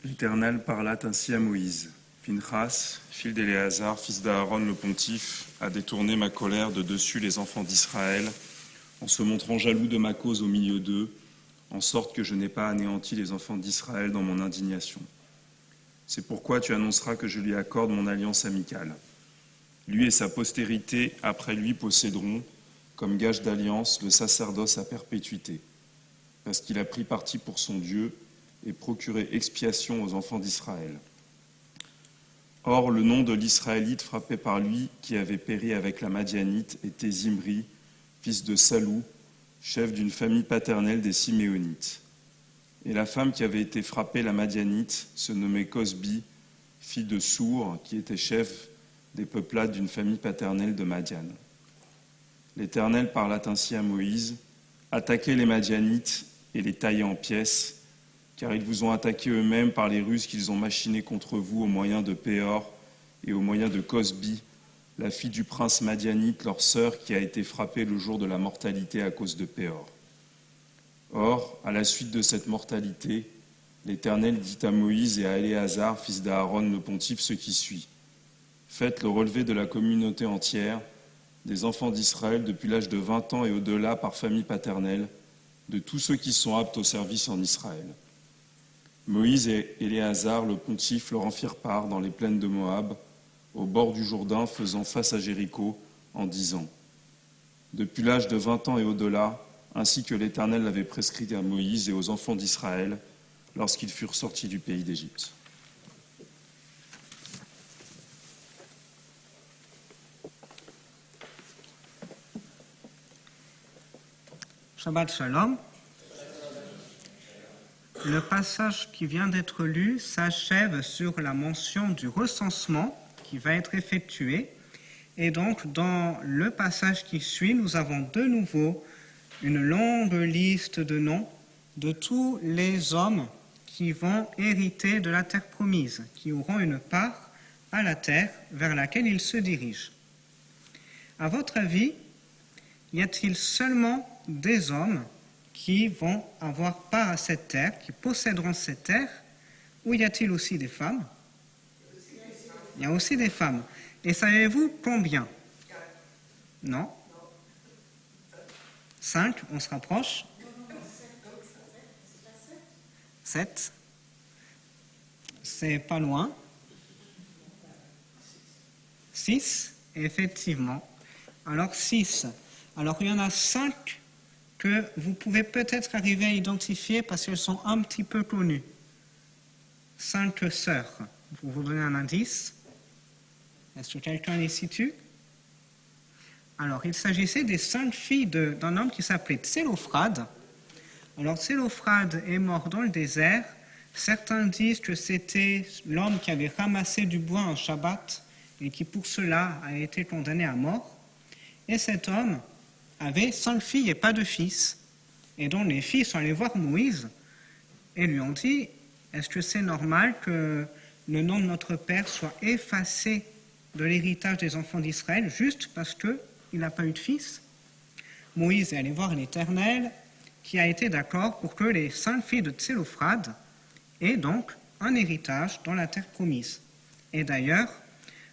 L'Éternel parla ainsi à Moïse. Pinchas, fils d'Éléazar, fils d'Aaron le pontife, a détourné ma colère de dessus les enfants d'Israël, en se montrant jaloux de ma cause au milieu d'eux, en sorte que je n'ai pas anéanti les enfants d'Israël dans mon indignation. C'est pourquoi tu annonceras que je lui accorde mon alliance amicale. Lui et sa postérité, après lui, posséderont, comme gage d'alliance, le sacerdoce à perpétuité, parce qu'il a pris parti pour son Dieu et procuré expiation aux enfants d'Israël. Or, le nom de l'Israélite frappé par lui, qui avait péri avec la Madianite, était Zimri, fils de Salou, chef d'une famille paternelle des Siméonites. Et la femme qui avait été frappée, la Madianite, se nommait Cosbi, fille de Sour, qui était chef des peuplades d'une famille paternelle de Madian. L'Éternel parla ainsi à Moïse, « Attaquez les Madianites et les taillez en pièces, car ils vous ont attaqué eux-mêmes par les ruses qu'ils ont machinées contre vous au moyen de Péor et au moyen de Cosbi, la fille du prince Madianite, leur sœur, qui a été frappée le jour de la mortalité à cause de Péor. Or, à la suite de cette mortalité, l'Éternel dit à Moïse et à Éléazar, fils d'Aaron le pontife, ce qui suit. Faites le relevé de la communauté entière, des enfants d'Israël depuis l'âge de 20 ans et au-delà par famille paternelle, de tous ceux qui sont aptes au service en Israël. Moïse et Éléazar, le pontife, leur en firent part dans les plaines de Moab, au bord du Jourdain, faisant face à Jéricho, en disant « Depuis l'âge de 20 ans et au-delà, ainsi que l'Éternel l'avait prescrit à Moïse et aux enfants d'Israël, lorsqu'ils furent sortis du pays d'Égypte. » Shabbat Shalom. Le passage qui vient d'être lu s'achève sur la mention du recensement qui va être effectué. Et donc, dans le passage qui suit, nous avons de nouveau une longue liste de noms de tous les hommes qui vont hériter de la terre promise, qui auront une part à la terre vers laquelle ils se dirigent. À votre avis, y a-t-il seulement des hommes qui vont avoir part à cette terre, qui posséderont cette terre, ou y a-t-il aussi des femmes? Il y a aussi des femmes. Et savez-vous combien? Non? 5, on se rapproche. 7. C'est pas loin. 6, effectivement. Alors 6. Alors il y en a 5 que vous pouvez peut-être arriver à identifier parce qu'elles sont un petit peu connues. 5 sœurs. Pour vous donner un indice, est-ce que quelqu'un les situe? Alors, il s'agissait des 5 filles d'un homme qui s'appelait Tsélophrade. Alors, Tsélophrade est mort dans le désert. Certains disent que c'était l'homme qui avait ramassé du bois un Shabbat et qui, pour cela, a été condamné à mort. Et cet homme avait 5 filles et pas de fils. Et donc, les filles sont allées voir Moïse et lui ont dit « Est-ce que c'est normal que le nom de notre père soit effacé de l'héritage des enfants d'Israël juste parce qu'il n'a pas eu de fils ?» Moïse est allé voir l'Éternel qui a été d'accord pour que les 5 filles de Tsélophrade aient donc un héritage dans la terre promise. Et d'ailleurs,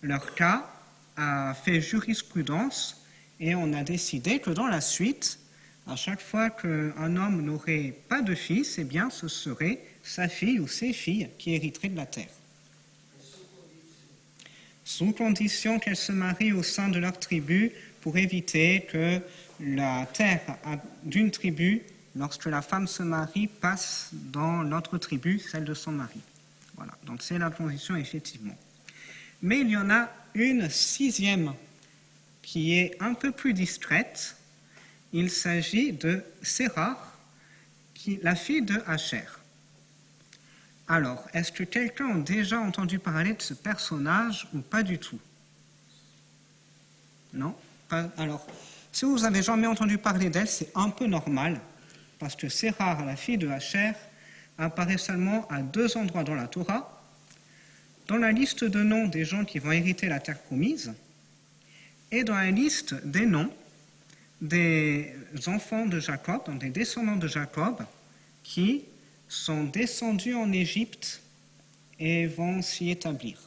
leur cas a fait jurisprudence et on a décidé que dans la suite, à chaque fois qu'un homme n'aurait pas de fils, eh bien ce serait sa fille ou ses filles qui hériteraient de la terre. Sous condition qu'elles se marient au sein de leur tribu pour éviter que la terre d'une tribu, lorsque la femme se marie, passe dans l'autre tribu, celle de son mari. Voilà, donc c'est la condition effectivement. Mais il y en a une 6e qui est un peu plus discrète. Il s'agit de Sérah, la fille de Hacher. Alors, est-ce que quelqu'un a déjà entendu parler de ce personnage ou pas du tout? Non? Alors, si vous n'avez jamais entendu parler d'elle, c'est un peu normal, parce que Sérah, la fille de Hacher, apparaît seulement à 2 endroits dans la Torah, dans la liste de noms des gens qui vont hériter la terre promise, et dans la liste des noms des enfants de Jacob, donc des descendants de Jacob, qui sont descendus en Égypte et vont s'y établir.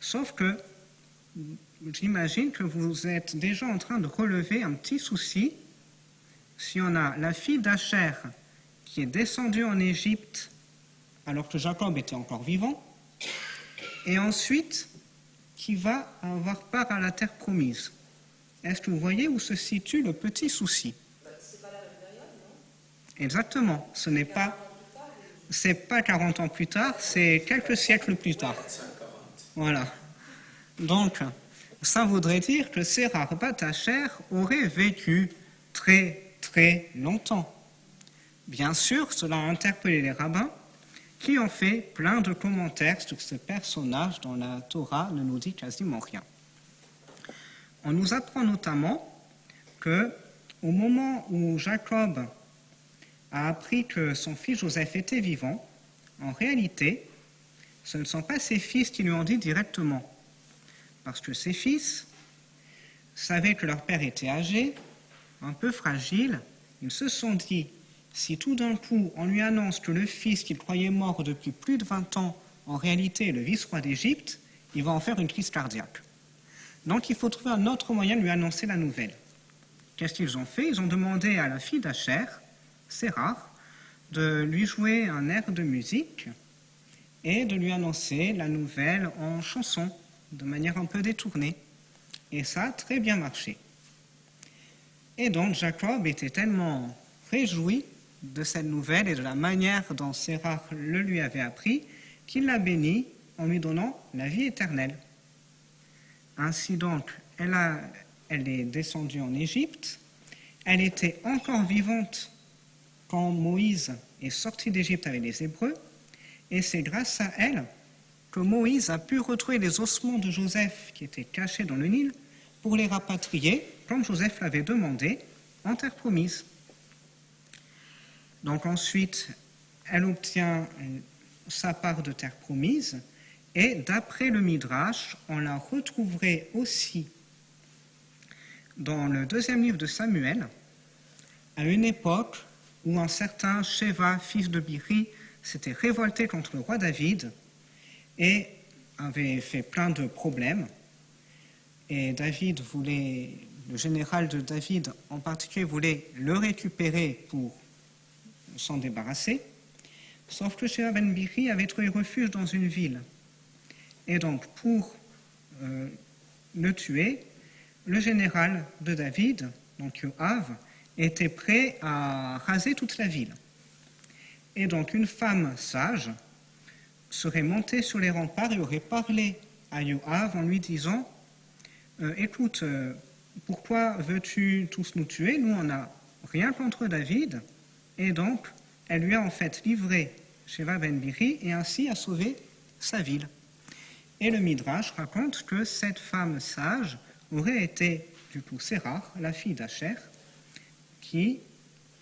Sauf que j'imagine que vous êtes déjà en train de relever un petit souci. Si on a la fille d'Acher qui est descendue en Égypte alors que Jacob était encore vivant, et ensuite qui va avoir part à la terre promise. Est-ce que vous voyez où se situe le petit souci? C'est pas la même période, non? Exactement, c'est pas 40 ans plus tard, c'est quelques siècles plus tard. Voilà. Donc, ça voudrait dire que Serach bat Acher aurait vécu très, très longtemps. Bien sûr, cela a interpellé les rabbins qui ont fait plein de commentaires sur ce personnage dont la Torah ne nous dit quasiment rien. On nous apprend notamment que au moment où Jacob a appris que son fils Joseph était vivant, en réalité, ce ne sont pas ses fils qui lui ont dit directement, parce que ses fils savaient que leur père était âgé, un peu fragile. Ils se sont dit, si tout d'un coup on lui annonce que le fils qu'il croyait mort depuis plus de 20 ans, en réalité est le vice-roi d'Égypte, il va en faire une crise cardiaque. Donc il faut trouver un autre moyen de lui annoncer la nouvelle. Qu'est-ce qu'ils ont fait? Ils ont demandé à la fille d'Acher, Serach, de lui jouer un air de musique et de lui annoncer la nouvelle en chanson, de manière un peu détournée. Et ça a très bien marché. Et donc Jacob était tellement réjoui de cette nouvelle et de la manière dont Serach le lui avait appris, qu'il l'a béni en lui donnant la vie éternelle. Ainsi donc, elle est descendue en Égypte, elle était encore vivante quand Moïse est sorti d'Égypte avec les Hébreux, et c'est grâce à elle que Moïse a pu retrouver les ossements de Joseph qui étaient cachés dans le Nil pour les rapatrier, comme Joseph l'avait demandé, en terre promise. Donc ensuite, elle obtient sa part de terre promise, et d'après le Midrash, on la retrouverait aussi dans le 2e livre de Samuel, à une époque où un certain Sheva, fils de Biri, s'était révolté contre le roi David et avait fait plein de problèmes. Et le général de David en particulier, voulait le récupérer pour s'en débarrasser. Sauf que Sheva ben Biri avait trouvé refuge dans une ville. Et donc, pour le tuer, le général de David, donc Yoav, était prêt à raser toute la ville. Et donc, une femme sage serait montée sur les remparts et aurait parlé à Yoav en lui disant « Écoute, pourquoi veux-tu tous nous tuer? Nous, on n'a rien contre David. » Et donc, elle lui a en fait livré Sheva ben Biri et ainsi a sauvé sa ville. Et le Midrash raconte que cette femme sage aurait été, du coup, Serach, la fille d'Acher, qui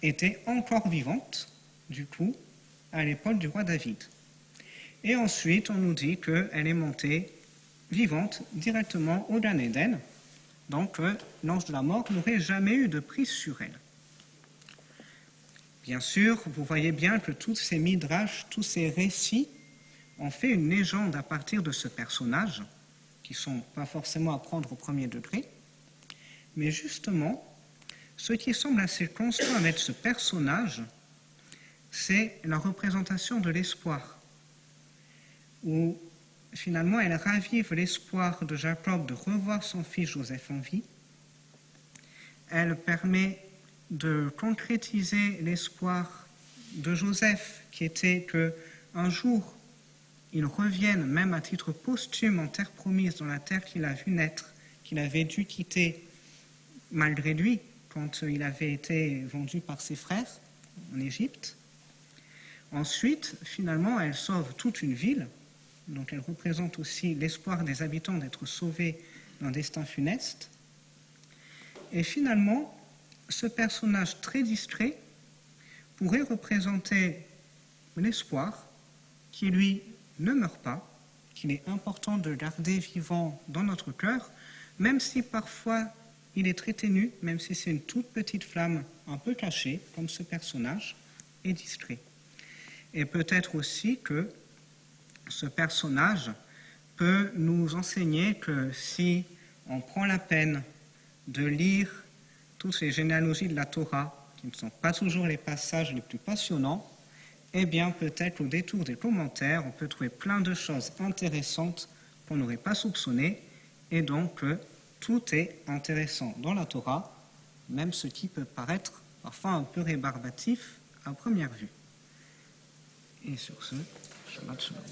était encore vivante, du coup, à l'époque du roi David. Et ensuite, on nous dit qu'elle est montée vivante directement au Gan Eden, donc l'ange de la mort n'aurait jamais eu de prise sur elle. Bien sûr, vous voyez bien que tous ces midrash, tous ces récits ont fait une légende à partir de ce personnage, qui ne sont pas forcément à prendre au premier degré, mais justement, ce qui semble assez constant avec ce personnage, c'est la représentation de l'espoir, où finalement elle ravive l'espoir de Jacob de revoir son fils Joseph en vie. Elle permet de concrétiser l'espoir de Joseph, qui était qu'un jour, il revienne, même à titre posthume, en terre promise, dans la terre qu'il a vu naître, qu'il avait dû quitter malgré lui, quand il avait été vendu par ses frères en Égypte. Ensuite, finalement, elle sauve toute une ville, donc elle représente aussi l'espoir des habitants d'être sauvés d'un destin funeste. Et finalement, ce personnage très discret pourrait représenter l'espoir qui, lui, ne meurt pas, qu'il est important de garder vivant dans notre cœur, même si parfois il est très ténu, même si c'est une toute petite flamme un peu cachée, comme ce personnage, et discret. Et peut-être aussi que ce personnage peut nous enseigner que si on prend la peine de lire toutes les généalogies de la Torah, qui ne sont pas toujours les passages les plus passionnants, eh bien peut-être au détour des commentaires, on peut trouver plein de choses intéressantes qu'on n'aurait pas soupçonnées, et donc tout est intéressant dans la Torah, même ce qui peut paraître parfois un peu rébarbatif à première vue. Et sur ce, Shabbat Shalom.